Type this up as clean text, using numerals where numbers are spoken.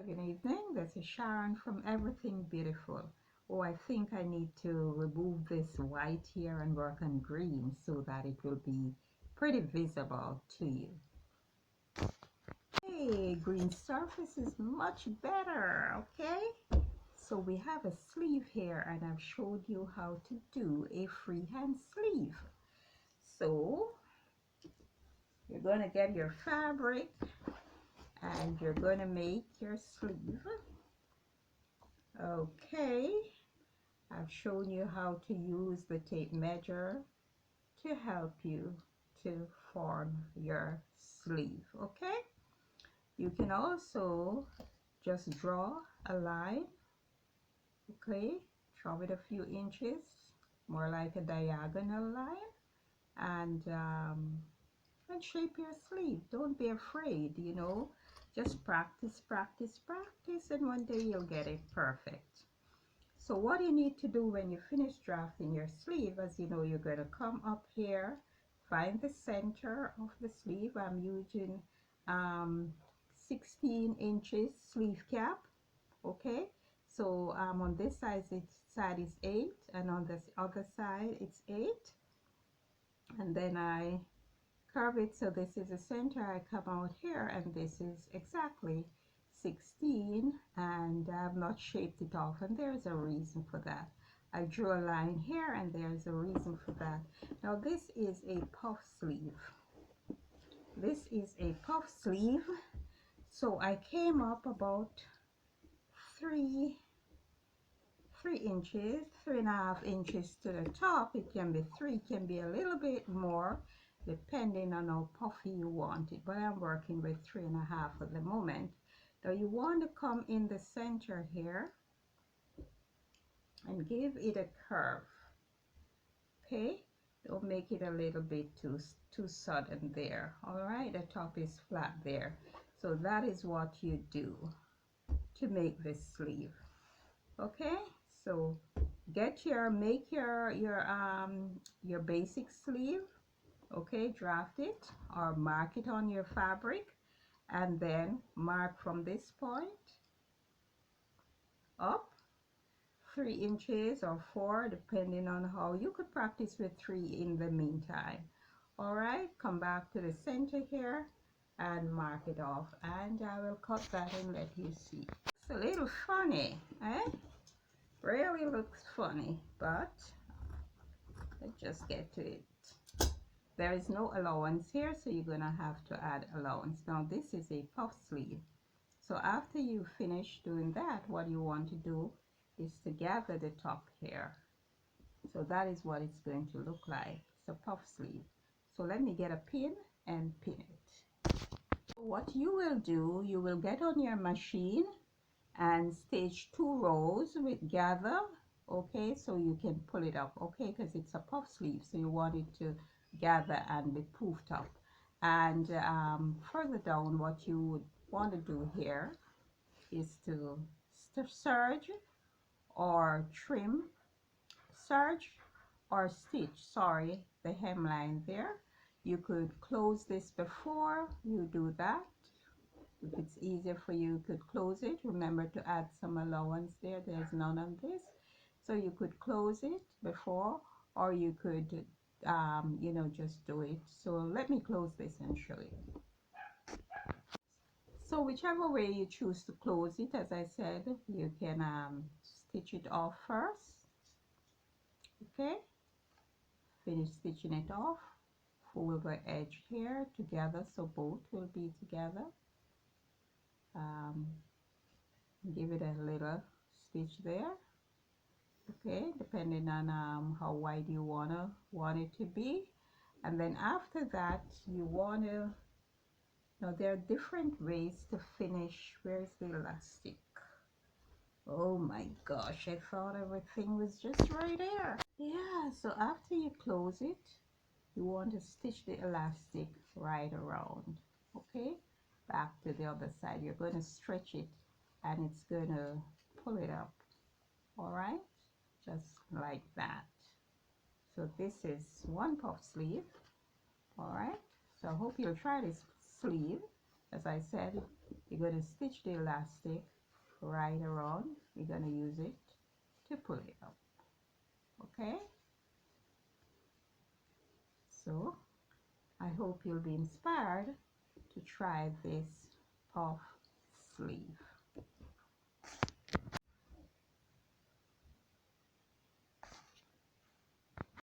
Good evening. This is Sharon from Everything Beautiful. Oh, I think I need to remove this white here and work on green so that it will be pretty visible to you. Hey, green surface is much better, okay? So we have a sleeve here and I've showed you how to do a freehand sleeve. So you're going to get your fabric and you're going to make your sleeve. Okay, I've shown you how to use the tape measure to help you to form your sleeve. Okay, you can also just draw a line. Okay, draw it a few inches, more like a diagonal line, and shape your sleeve. Don't be afraid, you know, just practice, practice, practice, and one day you'll get it perfect. So what you need to do when you finish drafting your sleeve, as you know, you're going to come up here, find the center of the sleeve. I'm using 16 inches sleeve cap. Okay, so on this side is 8, and on this other side it's 8, and then I curve it so this is the center. I come out here and this is exactly 16, and I have not shaped it off, and there's a reason for that. I drew a line here and there's a reason for that. Now this is a puff sleeve. This is a puff sleeve, so I came up about 3 inches, 3.5 inches to the top. It can be 3, it can be a little bit more depending on how puffy you want it, but I'm working with 3.5 at the moment. Now you want to come in the center here and give it a curve. Okay, don't make it a little bit too sudden there. All right, the top is flat there. So that is what you do to make this sleeve. Okay, so make your basic sleeve. Okay, draft it or mark it on your fabric, and then mark from this point up 3 inches or 4, depending on how you could practice with 3 in the meantime. All right, come back to the center here and mark it off, and I will cut that and let you see. It's a little funny, eh? Really looks funny, but let's just get to it. There is no allowance here, so you're gonna have to add allowance. Now this is a puff sleeve, so after you finish doing that, what you want to do is to gather the top here. So that is what it's going to look like. It's a puff sleeve. So let me get a pin and pin it. So what you will do, you will get on your machine and stitch 2 rows with gather. Okay, so you can pull it up, okay, because it's a puff sleeve, so you want it to gather and be poofed up. And further down, what you would want to do here is to serge or trim, serge or stitch, sorry, the hemline there. You could close this before you do that. If it's easier for you, you could close it. Remember to add some allowance there. There's none on this, so you could close it before, or you could you know, just do it. So let me close this and show you. So whichever way you choose to close it, as I said, you can stitch it off first. Okay, finish stitching it off, fold the edge here together so both will be together. Give it a little stitch there. Okay, depending on how wide you want it to be. And then after that, you want to, now there are different ways to finish. Where's the elastic? Oh my gosh, I thought everything was just right there. Yeah, so after you close it, you want to stitch the elastic right around. Okay, back to the other side. You're going to stretch it and it's going to pull it up. All right, just like that. So this is one puff sleeve. All right, so I hope you'll try this sleeve. As I said, you're going to stitch the elastic right around. We're going to use it to pull it up. Okay, so I hope you'll be inspired to try this puff sleeve.